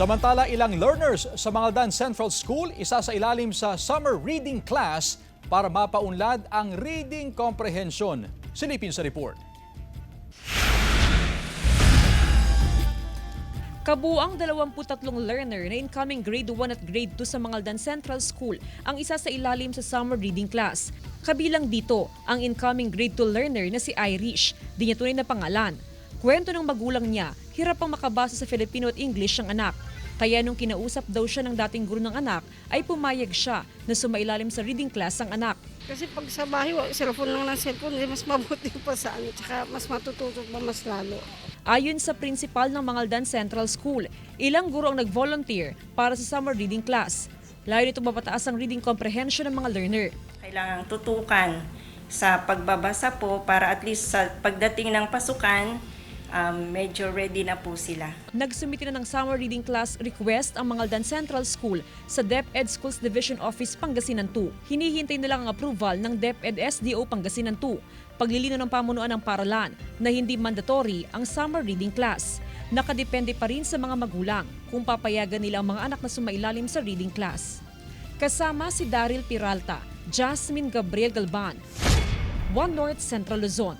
Samantala, ilang learners sa Mangaldan Central School isa sa ilalim sa summer reading class para mapaunlad ang reading comprehension. Silipin sa report. Kabuang 23 learner na incoming grade 1 at grade 2 sa Mangaldan Central School ang isa sa ilalim sa summer reading class. Kabilang dito ang incoming grade 2 learner na si Irish, di niya tunay na pangalan. Kwento ng magulang niya, hirap pang makabasa sa Filipino at English ang anak. Kaya nung kinausap daw siya ng dating guro ng anak, ay pumayag siya na sumailalim sa reading class ang anak. Kasi pag sa bahay, cellphone lang ng cellphone, mas mabuti pa sa ano, tsaka mas matututo pa mas lalo. Ayon sa principal ng Mangaldan Central School, ilang guro ang nag-volunteer para sa summer reading class. Layo nito mapataas ang reading comprehension ng mga learner. Kailangang tutukan sa pagbabasa po para at least sa pagdating ng pasukan, medyo ready na po sila. Nagsumiti na ng summer reading class request ang Mangaldan Central School sa DepEd Schools Division Office Pangasinan 2. Hinihintay na lang ang approval ng DepEd SDO Pangasinan 2. Paglilino ng pamunuan ng paralan na hindi mandatory ang summer reading class. Nakadepende pa rin sa mga magulang kung papayagan nila ang mga anak na sumailalim sa reading class. Kasama si Daryl Peralta, Jasmine Gabriel Galban, One North Central Luzon.